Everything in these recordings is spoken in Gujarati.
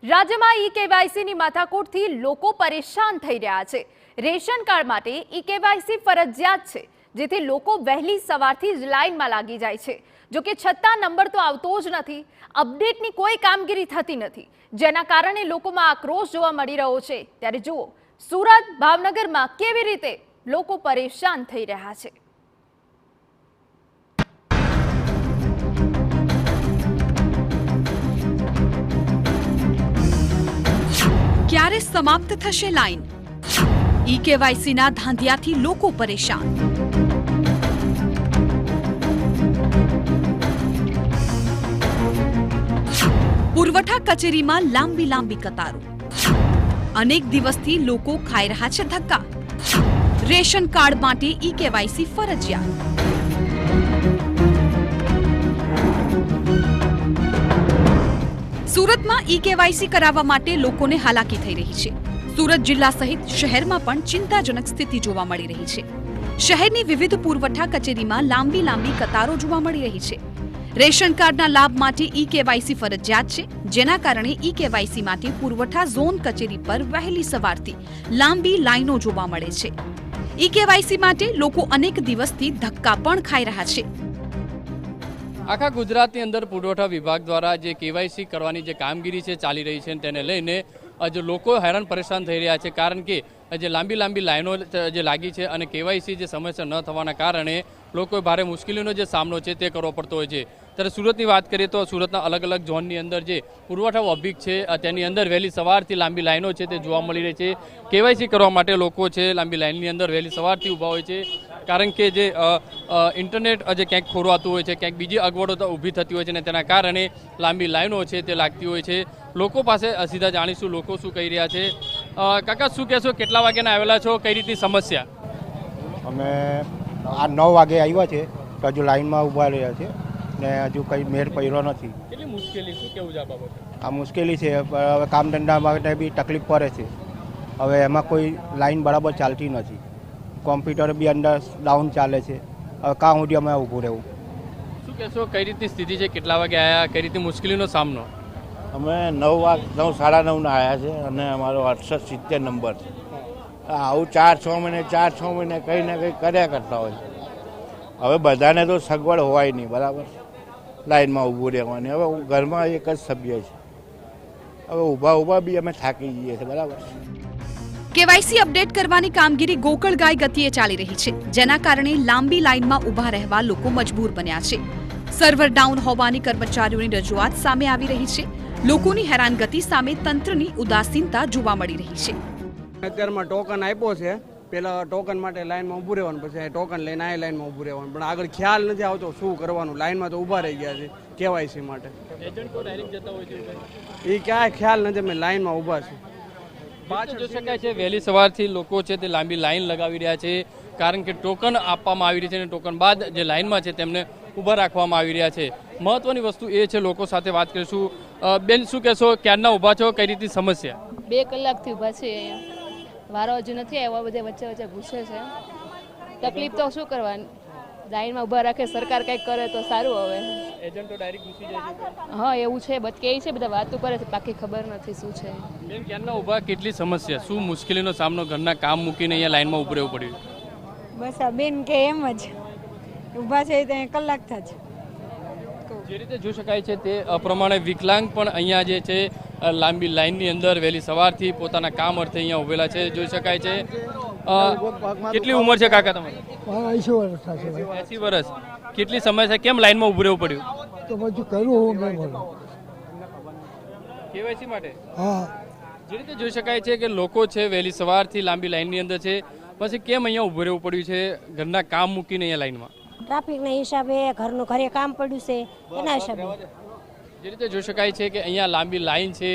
રાજ્યમાં ઈ-કેવાયસીની માથાકૂટથી લોકો પરેશાન થઈ રહ્યા છે। રેશન કાર્ડ માટે ઈ-કેવાયસી ફરજિયાત છે, જેથી લોકો વહેલી સવારથી જ લાઇનમાં લાગી જાય છે। જો કે છતાં નંબર તો આવતો જ નથી, અપડેટની કોઈ કામગીરી થતી નથી, જેના કારણે લોકોમાં આક્રોશ જોવા મળી રહ્યો છે। ત્યારે જુઓ સુરત, ભાવનગરમાં કેવી રીતે લોકો પરેશાન થઈ રહ્યા છે। ક્યારે સમાપ્ત થશે લાઈન? ઈ-કેવાયસીના ધાંધિયાથી લોકો પરેશાન। પુરવઠા કચેરીમાં લાંબી લાંબી કતારો, અનેક દિવસથી લોકો ખાઈ રહ્યા છે ધક્કા। રેશન કાર્ડ માટે ઈ-કેવાયસી ફરજિયાત। સુરતમાં ઈ-કેવાયસી કરાવવા માટે લોકોને હાલાકી થઈ રહી છે। સુરત જિલ્લા સહિત શહેરમાં પણ ચિંતાજનક સ્થિતિ જોવા મળી રહી છે। શહેરની વિવિધ પુરવઠા કચેરીમાં લાંબી લાંબી કતારો જોવા મળી રહી છે। રેશન કાર્ડના લાભ માટે ઈ-કેવાયસી ફરજિયાત છે, જેના કારણે ઈ-કેવાયસી માટે પુરવઠા ઝોન કચેરી પર વહેલી સવારથી લાંબી લાઈનો જોવા મળે છે। ઈ-કેવાયસી માટે લોકો અનેક દિવસથી ધક્કા પણ ખાઈ રહ્યા છે। આખા ગુજરાતની અંદર પુરવઠા વિભાગ દ્વારા જે કેવાયસી કરવાની જે કામગીરી છે ચાલી રહી છે, તેને લઈને જે લોકો હેરાન પરેશાન થઈ રહ્યા છે, કારણ કે જે લાંબી લાંબી લાઈનો જે લાગી છે અને કેવાયસી જે સમયસર ન થવાના કારણે લોકોએ ભારે મુશ્કેલીનો જે સામનો છે તે કરવો પડતો હોય છે। ત્યારે સુરતની વાત કરીએ તો સુરતના અલગ અલગ ઝોનની અંદર જે પુરવઠા ઓફિસ છે તેની અંદર વહેલી સવારથી લાંબી લાઈનો છે તે જોવા મળી રહી છે। કેવાયસી કરવા માટે લોકો છે લાંબી લાઈનની અંદર વહેલી સવારથી ઊભા હોય છે, કારણ કે જે ઇન્ટરનેટ જે ક્યાંક ખોરવાતું હોય છે, ક્યાંક બીજી અગવડો ઊભી થતી હોય છે અને તેના કારણે લાંબી લાઈનો છે તે લાગતી હોય છે। લોકો પાસે સીધા જાણીશું લોકો શું કહી રહ્યા છે। કાકા શું કહેશો, કેટલા વાગ્યાના આવેલા છો, કઈ રીતની સમસ્યા? અમે આ 9 વાગે આવ્યા છે તો હજુ લાઈનમાં ઊભા રહ્યા છે ને હજુ કંઈ મેળ પડ્યો નથી। કેટલી મુશ્કેલી, શું કેવું છે આ બાબતે? આ મુશ્કેલી છે, હવે કામ ધંધા માટે બી તકલીફ પડે છે। હવે એમાં કોઈ લાઈન બરાબર ચાલતી નથી, કોમ્પ્યુટર બી અંદર ડાઉન ચાલે છે। હવે કાં સુધી અમે ઊભું રહેવું? શું કહેશો, કઈ રીતની સ્થિતિ છે, કેટલા વાગે આવ્યા, કઈ રીતની મુશ્કેલીનો સામનો? અમે 9 સાડા 9ના આવ્યા છે અને અમારો 68-70 નંબર છે। આવું 4-6 મહિને કંઈ ને કંઈ કર્યા કરતા હોય। હવે બધાને તો સગવડ હોય નહીં, બરાબર, લાઈનમાં ઊભું રહેવાની। હવે ઘરમાં એક જ સભ્ય છે, હવે ઊભા બી અમે થાકી જઈએ છીએ, બરાબર। કેવાયસી અપડેટ કરવાની કામગીરી ગોકળગાય ગતિએ ચાલી રહી છે, જેના કારણે લાંબી લાઈનમાં ઊભા રહેવા લોકો મજબૂર બન્યા છે। સર્વર ડાઉન હોવાની કર્મચારીઓની રજૂઆત સામે આવી રહી છે। લોકોની હેરાનગતિ સામે તંત્રની ઉદાસીનતા જોવા મળી રહી છે। અત્યારમાં ટોકન આપ્યો છે, પેલા ટોકન માટે લાઈનમાં ઊભું રહેવાનું, પછી ટોકન લઈને આ લાઈનમાં ઊભું રહેવાનું, પણ આગળ ખ્યાલ નથી આવતો શું કરવાનું। લાઈનમાં તો ઊભા રહી ગયા છે કેવાયસી માટે, એ ક્યાંય ખ્યાલ નથી, અમે લાઈનમાં ઊભા છે। પાછળ જોઈ શકાય છે વહેલી સવારથી લોકો છે તે લાંબી લાઈન લગાવી રહ્યા છે, કારણ કે ટોકન આપવામાં આવી રહી છે અને ટોકન બાદ જે લાઈનમાં છે તેમને ઊભા રાખવામાં આવી રહ્યા છે। મહત્વની વસ્તુ એ છે, લોકો સાથે વાત કરીશું। બેન શું કહેશો, ક્યારના ઊભા છો, કઈ રીતની સમસ્યા? 2 કલાકથી ઊભા છે અહીંયા, વારો હજુ નથી આવ્યો, બધે વચ્ચે વચ્ચે પૂછે છે। તકલીફ તો શું કરવાની, લાઈનમાં ઊભા રાખે, સરકાર કંઈક કરે તો સારું। હવે એજન્ટો ડાયરેક્ટ ઘૂસી જાય છે? હા એવું છે, કહે છે, બધા વાતો કરે છે, બાકી ખબર નથી શું છે। બેન ક્યારના ઊભા, કેટલી સમસ્યા, શું મુશ્કેલીનો સામનો, ઘરના કામ મૂકીને અહીંયા લાઈનમાં ઊભું રહેવું પડ્યું? બસ આ બેન કે એમ જ ઊભા છે ત્યાં કલાક થાય છે। જે રીતે જોઈ શકાય છે તે પ્રમાણે વિકલાંગ પણ અહીંયા જે છે લાંબી લાઈનની અંદર વહેલી સવારથી પોતાના કામ અર્થે અહીંયા ઉભેલા છે, જોઈ શકાય છે। કેટલી ઉંમર છે કાકા તમારી? 80 વર્ષ થશે। 80 વર્ષ, કેટલી સમસ્યા, કેમ લાઈનમાં ઊભું રહેવું પડ્યું? તો પછી કરવું કેવાયસી માટે? હા, જે રીતે જોઈ શકાય છે કે લોકો છે વહેલી સવારથી લાંબી લાઈનની અંદર છે, પછી કેમ અહીંયા ઊભું રહેવું પડ્યું છે ઘરના કામ મૂકીને અહીંયા લાઈનમાં? ટ્રાફિકના હિસાબે, ઘરનું ઘરે કામ પડ્યું છે એના હિસાબે। જે રીતે જોઈ શકાય છે કે અહીંયા લાંબી લાઈન છે।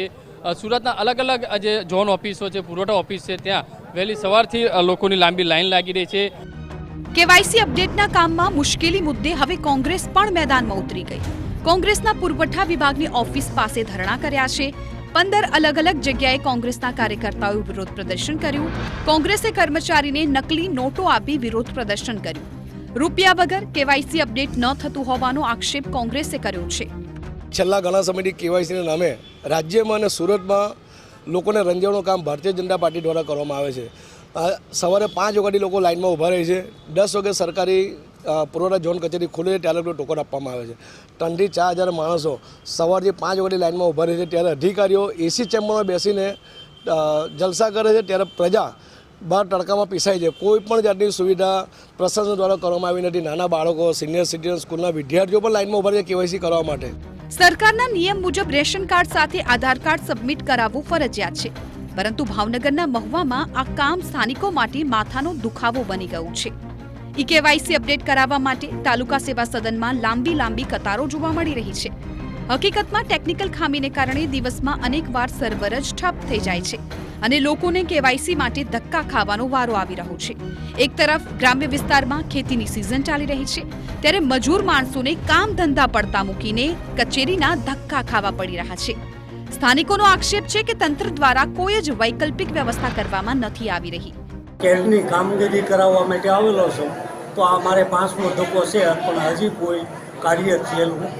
સુરતના અલગ અલગ જે ઝોન ઓફિસો છે, પુરવઠા ઓફિસ છે, ત્યાં વહેલી સવારથી લોકોની લાંબી લાઈન લાગી રહી છે। કેવાયસી અપડેટના કામમાં મુશ્કેલી મુદ્દે હવે કોંગ્રેસ પણ મેદાનમાં ઉતરી ગઈ। કોંગ્રેસના પુરવઠા વિભાગની ઓફિસ પાસે ધરણા કર્યા છે। 15 અલગ અલગ જગ્યાએ કોંગ્રેસના કાર્યકર્તાઓએ વિરોધ પ્રદર્શન કર્યું। કોંગ્રેસે કર્મચારીને નકલી નોટો આપી વિરોધ પ્રદર્શન કર્યું। રૂપિયા વગર કેવાયસી અપડેટ ન થતું હોવાનો આક્ષેપ કોંગ્રેસે કર્યો છે। છેલ્લા ઘણા સમયથી કેવાયસીના નામે રાજ્યમાં અને સુરતમાં લોકોને રંજાવાનું કામ ભારતીય જનતા પાર્ટી દ્વારા કરવામાં આવે છે. સવારે 5 વાગ્યાથી લોકો લાઇનમાં ઊભા રહે છે. 10 વાગે સરકારી પુરવઠા ઝોન કચેરી ખુલે છે ત્યારે ટોકન આપવામાં આવે છે. 3 થી 4 હજાર માણસો સવારથી 5 વાગ્યાથી લાઇનમાં ઊભા રહે છે. ત્યારે અધિકારીઓ એસી ચેમ્બરમાં બેસીને જલસા કરે છે, ત્યારે પ્રજા બહાર તડકામાં પીસાય છે. કોઈ પણ જાતની સુવિધા પ્રશાસન દ્વારા કરવામાં આવી નથી. નાના બાળકો, સિનિયર સિટીઝન, સ્કૂલના વિદ્યાર્થીઓ પણ લાઇનમાં ઊભા રહે છે કેવાયસી કરવા માટે. સરકારના નિયમ મુજબ રેશન કાર્ડ સાથે આધાર કાર્ડ સબમિટ કરાવવું ફરજિયાત છે, પરંતુ ભાવનગરના મહુવામાં આ કામ સ્થાનિકો માટે માથાનો દુખાવો બની ગયું છે. ઈ-કેવાયસી અપડેટ કરાવવા માટે તાલુકા સેવા સદનમાં લાંબી કતારો જોવા મળી રહી છે. હકીકતમાં ટેકનિકલ ખામીને કારણે દિવસમાં અનેકવાર સર્વર જ ઠપ થઈ જાય છે અને લોકોને કેવાયસી માટે ધક્કા ખાવાનો વારો આવી રહ્યો છે. એક તરફ ગ્રામ્ય વિસ્તારમાં ખેતીની સિઝન ચાલી રહી છે, ત્યારે મજૂર માણસોને કામ ધંધા પડતા મૂકીને કચેરીના ધક્કા ખાવા પડી રહ્યા છે. સ્થાનિકોનો આક્ષેપ છે કે તંત્ર દ્વારા કોઈ જ વૈકલ્પિક વ્યવસ્થા કરવામાં નથી આવી રહી. કેરની કામગીરી કરાવવા માટે આવેલો છું તો આ મારે 5મો ધક્કો છે, પણ હજી કોઈ કાર્ય થયેલું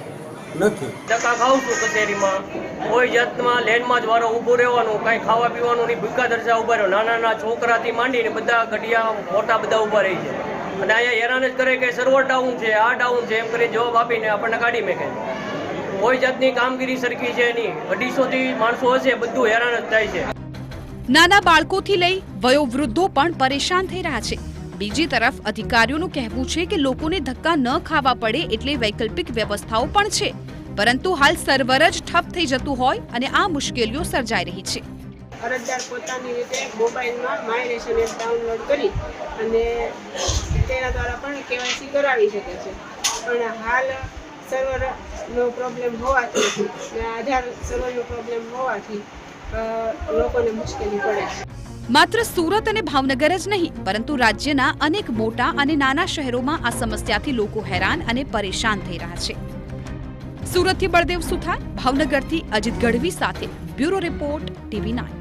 નથી. ધક્કા ખાઉં છું કચેરીમાં, કોઈ જાતમાં લેનમાં જ વારો ઊભો રહેવાનું, કાંઈ ખાવા પીવાનું નહીં, ભૂખા દરસા ઊભા રહ્યો. નાના છોકરાથી માંડીને બધા ઘડિયા મોટા બધા ઊભા રહી છે અને અહીંયા હેરાન જ કરે કે સર્વર ડાઉન છે, આ ડાઉન છે એમ કરીને જવાબ આપીને આપણને કાઢી મેકે. કોઈ જાતની કામગીરી સરખી છે નહીં. 250 થી માણસો હશે, બધું હેરાન જ થાય છે. નાના બાળકોથી લઈ વયોવૃદ્ધો પણ પરેશાન થઈ રહ્યા છે. બીજી તરફ અધિકારીઓનું કહેવું છે કે લોકોને ધક્કા ન ખાવા પડે એટલે વૈકલ્પિક વ્યવસ્થાઓ પણ છે, પરંતુ હાલ સર્વર જ ઠપ થઈ જતું હોય અને આ મુશ્કેલીઓ સર્જાઈ રહી છે. અરજદાર પોતાની રીતે મોબાઈલમાં માય રેશન એપ ડાઉનલોડ કરી અને તેના દ્વારા પણ કેવાયસી કરાવી શકે છે, પણ હાલ સર્વરનો પ્રોબ્લેમ હોવાથી અને આધાર સર્વરનો પ્રોબ્લેમ હોવાથી લોકોને મુશ્કેલી પડે છે. માત્ર સુરત અને ભાવનગર જ નહીં, પરંતુ રાજ્યના અનેક મોટા અને નાના શહેરોમાં આ સમસ્યાથી લોકો હેરાન અને પરેશાન થઈ રહ્યા છે. સુરતથી બળદેવ સુથાર, ભાવનગરથી અજીત ગઢવી સાથે બ્યુરો રિપોર્ટ TV9.